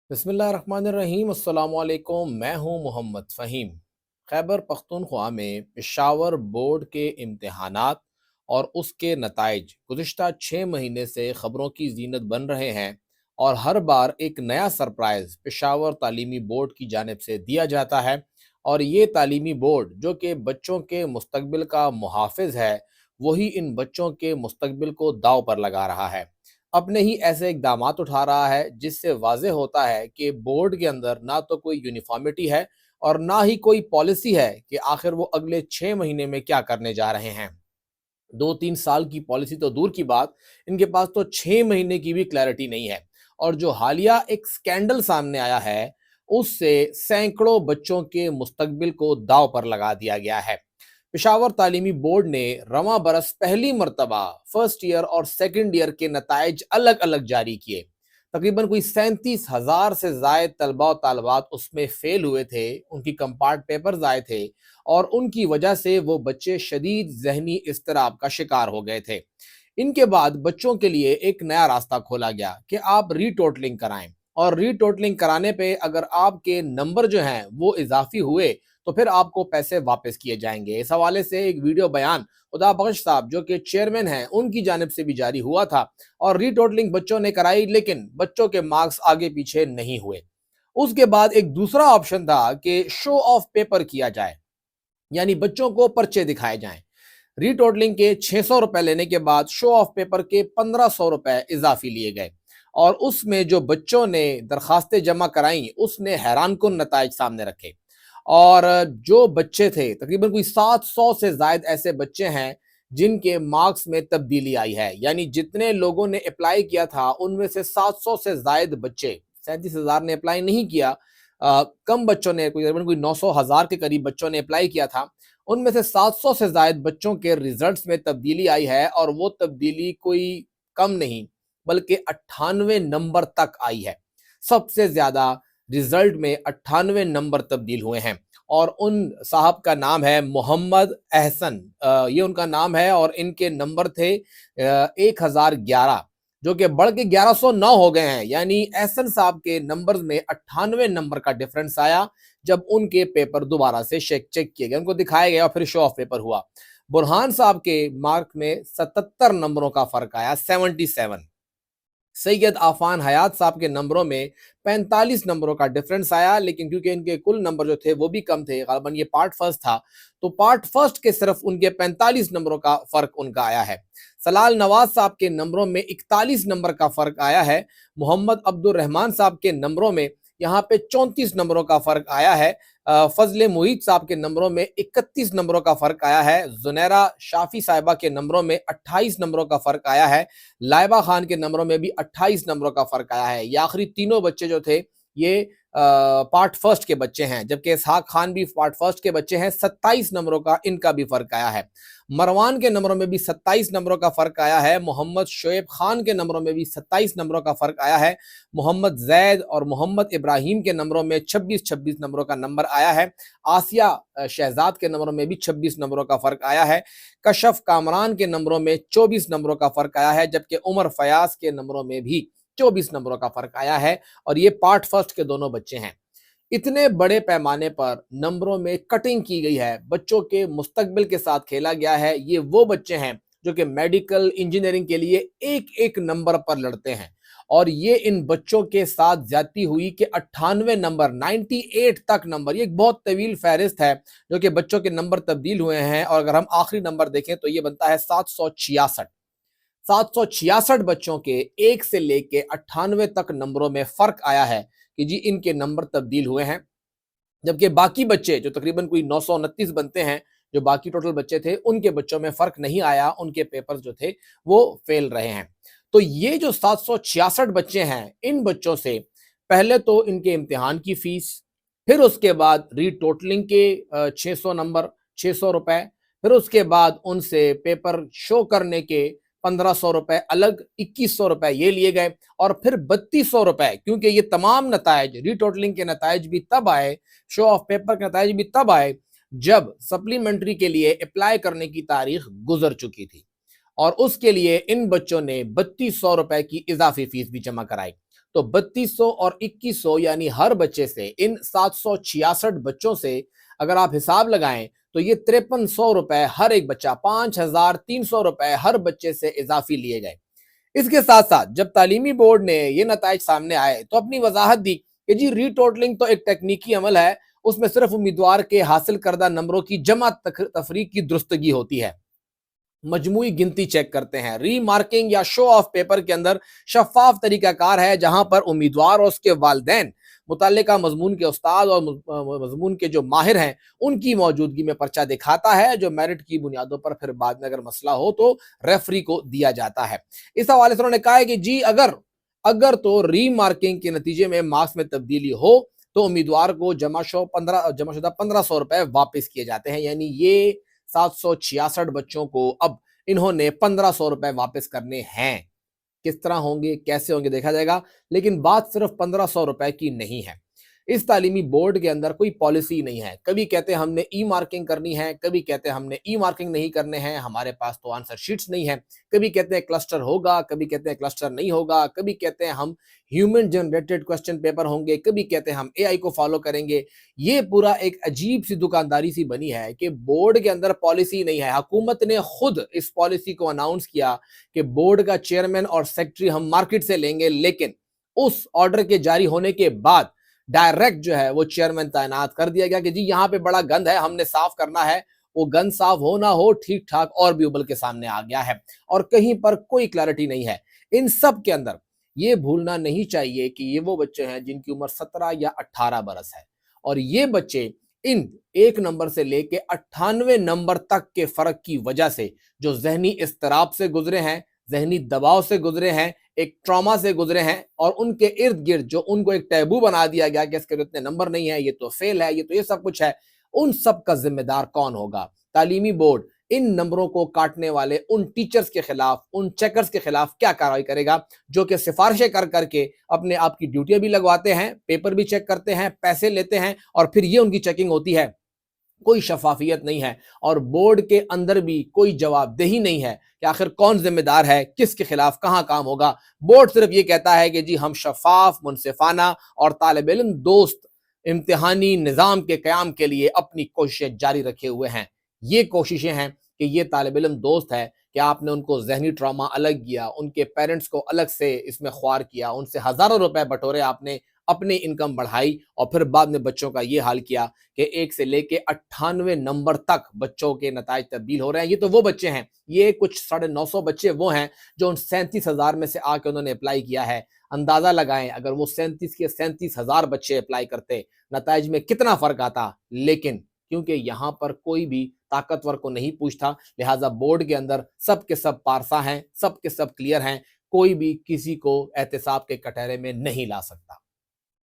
बिस्मिल्लाहिर्रहमानिर्रहीम। अस्सलाम वालेकुम। मैं हूं मोहम्मद फ़हीम। खैबर पख्तूनख्वा में पेशावर बोर्ड के इम्तिहानात और उसके नताइज गुज़िश्ता 6 महीने से ख़बरों की ज़ीनत बन रहे हैं और हर बार एक नया सरप्राइज़ पेशावर तालीमी बोर्ड की जानिब से दिया जाता है। और ये तालीमी बोर्ड जो कि बच्चों के मुस्तक़बिल का मुहाफ़िज़ है, वही इन बच्चों के मुस्तक़बिल को दाँव पर लगा रहा है। अपने ही ऐसे इक़दामात उठा रहा है जिससे वाज़ेह होता है कि बोर्ड के अंदर ना तो कोई यूनिफ़ॉर्मिटी है और ना ही कोई पॉलिसी है कि आखिर वो अगले 6 महीने में क्या करने जा रहे हैं। 2-3 साल की पॉलिसी तो दूर की बात, इनके पास तो 6 महीने की भी क्लैरिटी नहीं है। और जो हालिया एक स्कैंडल सामने आया है, उससे सैकड़ों बच्चों के मुस्तक़बिल को दाँव पर लगा दिया गया है। पेशावर तालीमी बोर्ड ने रवां बरस पहली मर्तबा फर्स्ट ईयर और सेकंड ईयर के नताइज अलग अलग जारी किए। तकरीबन कोई 37,000 से जायद तलबा और तालबात उसमें फेल हुए थे, उनकी कंपार्ट पेपर्स आए थे और उनकी वजह से वो बच्चे शदीद जहनी इस्तिराब का शिकार हो गए थे। इनके बाद बच्चों के लिए एक नया रास्ता खोला गया कि आप रीटोटलिंग कराएं, और रीटोटलिंग कराने पे अगर आपके नंबर जो हैं वो इजाफी हुए तो फिर आपको पैसे वापस किए जाएंगे। इस हवाले से एक वीडियो बयान खुदा बख्श साहब जो कि चेयरमैन हैं उनकी जानिब से भी जारी हुआ था। और रीटोटलिंग बच्चों ने कराई, लेकिन बच्चों के मार्क्स आगे पीछे नहीं हुए। उसके बाद एक दूसरा ऑप्शन था कि शो ऑफ पेपर किया जाए, यानी बच्चों को पर्चे दिखाए जाएं। रीटोटलिंग के 600 रुपए लेने के बाद शो ऑफ पेपर के 1500 रुपए इजाफी लिए गए। और उसमें जो बच्चों ने दरखास्तें जमा कराई, उसने हैरानकुन नताइज सामने रखे। और जो बच्चे थे, तकरीबन कोई 700 से जायद ऐसे बच्चे हैं जिनके मार्क्स में तब्दीली आई है। यानी जितने लोगों ने अप्लाई किया था उनमें से 700 से जायद बच्चे, 37,000 ने अप्लाई नहीं किया, कम बच्चों ने, तकरीबन कोई 900,000 के करीब बच्चों ने अप्लाई किया था। उनमें से 700 से जायद बच्चों के रिजल्ट्स में तब्दीली आई है, और वो तब्दीली कोई कम नहीं बल्कि 98 नंबर तक आई है। सबसे ज्यादा रिजल्ट में 98 नंबर तब्दील हुए हैं। और उन साहब का नाम है मोहम्मद एहसन, ये उनका नाम है। और इनके नंबर थे 1011, जो कि बढ़ के 1109 हो गए हैं। यानी एहसन साहब के नंबर में 98 नंबर का डिफरेंस आया जब उनके पेपर दोबारा से चेक किए गए, उनको दिखाया गया और फिर शो ऑफ पेपर हुआ। बुरहान साहब के मार्क में 77 नंबरों का फर्क आया, 77। सैयद आफान हयात साहब के नंबरों में 45 नंबरों का डिफरेंस आया, लेकिन क्योंकि इनके कुल नंबर जो थे वो भी कम थे, गालबन ये पार्ट फर्स्ट था, तो पार्ट फर्स्ट के सिर्फ उनके 45 नंबरों का फर्क उनका आया है। सलाल नवाज साहब के नंबरों में 41 नंबर का फर्क आया है। मोहम्मद अब्दुल रहमान साहब के नंबरों में यहाँ पे 34 नंबरों का फर्क आया है। फजले मुईद साहब के नंबरों में 31 नंबरों का फर्क आया है। जुनैरा शाफी साहिबा के नंबरों में 28 नंबरों का फर्क आया है। लाइबा खान के नंबरों में भी 28 नंबरों का फर्क आया है। ये आखिरी तीनों बच्चे जो थे ये पार्ट फर्स्ट के बच्चे हैं, जबकि इसहाक खान भी पार्ट फर्स्ट के बच्चे हैं। 27 नंबरों का इनका भी फर्क आया है। मरवान के नंबरों में भी 27 नंबरों का फर्क आया है। मोहम्मद शोएब खान के नंबरों में भी 27 नंबरों का फर्क आया है। मोहम्मद जैद और मोहम्मद इब्राहिम के नंबरों में 26-26 नंबरों का नंबर आया है। आसिया शहजाद के नंबरों में भी 26 नंबरों का फर्क आया है। कशफ कामरान के नंबरों में 24 नंबरों का फर्क आया है, जबकि उमर फयाज के नंबरों में भी 24 नंबरों का फर्क आया है। और ये पार्ट फर्स्ट के दोनों बच्चे हैं। इतने बड़े पैमाने पर नंबरों में कटिंग की गई है, बच्चों के मुस्तकबिल के साथ खेला गया है। ये वो बच्चे हैं जो कि मेडिकल इंजीनियरिंग के लिए एक एक नंबर पर लड़ते हैं, और ये इन बच्चों के साथ ज्यादती हुई कि 98 नंबर, 98 तक नंबर, ये एक बहुत तवील फहरिस्त है जो कि बच्चों के नंबर तब्दील हुए हैं। और अगर हम आखिरी नंबर देखें तो ये बनता है 766। 766 बच्चों के 1 से लेके 98 तक नंबरों में फर्क आया है कि जी इनके नंबर तब्दील हुए हैं। जबकि बाकी बच्चे जो तकरीबन कोई 929 बनते हैं, जो बाकी टोटल बच्चे थे, उनके बच्चों में फर्क नहीं आया, उनके पेपर्स जो थे वो फेल रहे हैं। तो ये जो 766 बच्चे हैं, इन बच्चों से पहले तो इनके इम्तिहान की फीस, फिर उसके बाद रीटोटलिंग के 600 नंबर, 600 रुपए, फिर उसके बाद उनसे पेपर शो करने के 1500 रुपए अलग, 2100 रुपए ये लिए गए। और फिर 3200 रुपए, क्योंकि ये तमाम नताइज, रीटोटलिंग के नताइज भी तब आए, शो ऑफ पेपर के नताइज भी तब आए जब सप्लीमेंट्री के लिए अप्लाई करने की तारीख गुजर चुकी थी। और उसके लिए इन बच्चों ने 3200 रुपए की इजाफी फीस भी जमा कराई। तो 3200 और 2100 यानी हर बच्चे से, इन 766 बच्चों से अगर आप हिसाब लगाएं तो ये 5300 रुपए हर एक बच्चा, 5300 रुपए हर बच्चे से इजाफी लिए गए। इसके साथ साथ जब तालीमी बोर्ड ने ये नताइज सामने आए तो अपनी वजाहत दी कि जी रीटोटलिंग तो एक तकनीकी अमल है, उसमें सिर्फ उम्मीदवार के हासिल करदा नंबरों की जमा तफरीक की दुरुस्तगी होती है, मजमूई गिनती चेक करते हैं। रीमार्किंग या शो ऑफ पेपर के अंदर शफाफ तरीकाकार है, जहां पर उम्मीदवार और उसके वालिदैन मुतल्लिका मजमून के उस्ताद और मजमून के जो माहिर हैं उनकी मौजूदगी में पर्चा दिखाता है, जो मेरिट की बुनियादों पर फिर बाद में अगर मसला हो तो रेफरी को दिया जाता है। इस हवाले से उन्होंने कहा है कि जी अगर अगर तो रीमार्किंग के नतीजे में मार्क्स में तब्दीली हो तो उम्मीदवार को जमाशुदा 1500 रुपए वापस किए जाते हैं। यानी ये 766 बच्चों को अब इन्होंने 1500 रुपए वापस करने हैं। किस तरह होंगे, कैसे होंगे देखा जाएगा, लेकिन बात सिर्फ 1500 रुपए की नहीं है। इस तालीमी बोर्ड के अंदर कोई पॉलिसी नहीं है। कभी कहते हैं हमने ई मार्किंग करनी है, कभी कहते हैं हमने ई मार्किंग नहीं करने हैं, हमारे पास तो आंसर शीट्स नहीं है। कभी कहते हैं क्लस्टर होगा, कभी कहते हैं क्लस्टर नहीं होगा, कभी कहते हैं हम ह्यूमन जनरेटेड क्वेश्चन पेपर होंगे, कभी कहते हैं हम एआई को फॉलो करेंगे। ये पूरा एक अजीब सी दुकानदारी सी बनी है कि बोर्ड के अंदर पॉलिसी नहीं है। हुकूमत ने खुद इस पॉलिसी को अनाउंस किया कि बोर्ड का चेयरमैन और सेक्रेटरी हम मार्केट से लेंगे, लेकिन उस ऑर्डर के जारी होने के बाद डायरेक्ट जो है वो चेयरमैन तैनात कर दिया गया कि जी यहाँ पे बड़ा गंद है, हमने साफ करना है। वो गंद साफ हो ना हो, ठीक ठाक और भी उबल के सामने आ गया है और कहीं पर कोई क्लैरिटी नहीं है। इन सब के अंदर ये भूलना नहीं चाहिए कि ये वो बच्चे हैं जिनकी उम्र 17 या 18 बरस है और ये बच्चे इन 1 नंबर से लेके 98 नंबर तक के फर्क की वजह से जो जहनी इस्तराब से गुजरे हैं, जहनी दबाव से गुजरे हैं, एक ट्रॉमा से गुजरे हैं और उनके इर्द गिर्द जो उनको एक टैबू बना दिया गया कि इसके तो इतने नंबर नहीं है, ये तो फेल है, ये तो ये सब कुछ है, उन सब का जिम्मेदार कौन होगा? तालीमी बोर्ड इन नंबरों को काटने वाले उन टीचर्स के खिलाफ, उन चेकर्स के खिलाफ क्या कार्रवाई करेगा जो कि सिफारिशें कर करके अपने आप की ड्यूटियां भी लगवाते हैं, पेपर भी चेक करते हैं, पैसे लेते हैं और फिर ये उनकी चेकिंग होती है। कोई शफाफियत नहीं है और बोर्ड के अंदर भी कोई जवाबदेही नहीं है कि आखिर कौन जिम्मेदार है, किसके खिलाफ कहां काम होगा। बोर्ड सिर्फ ये कहता है कि जी हम शफाफ, मुनसिफाना और तालिब इल्म दोस्त इम्तिहानी निज़ाम के क़याम के लिए अपनी कोशिशें जारी रखे हुए हैं। ये कोशिशें हैं कि ये तालिब इल्म दोस्त है कि आपने उनको जहनी ट्रॉमा अलग किया, उनके पेरेंट्स को अलग से इसमें ख्वार किया, उनसे हज़ारों रुपए बटोरे आपने, अपनी इनकम बढ़ाई और फिर बाद में बच्चों का ये हाल किया कि 1 से लेके 98 नंबर तक बच्चों के नताइज तब्दील हो रहे हैं। ये तो वो बच्चे हैं, ये कुछ 950 बच्चे वो हैं जो उन 37,000 में से आके उन्होंने अप्लाई किया है। अंदाजा लगाएं अगर वो 37 के 37,000 बच्चे अप्लाई करते, नताइज में कितना फर्क आता। लेकिन क्योंकि यहाँ पर कोई भी ताकतवर को नहीं पूछता, लिहाजा बोर्ड के अंदर सब के सब पारसा हैं, सब के सब क्लियर हैं, कोई भी किसी को एहतसाब के कटहरे में नहीं ला सकता।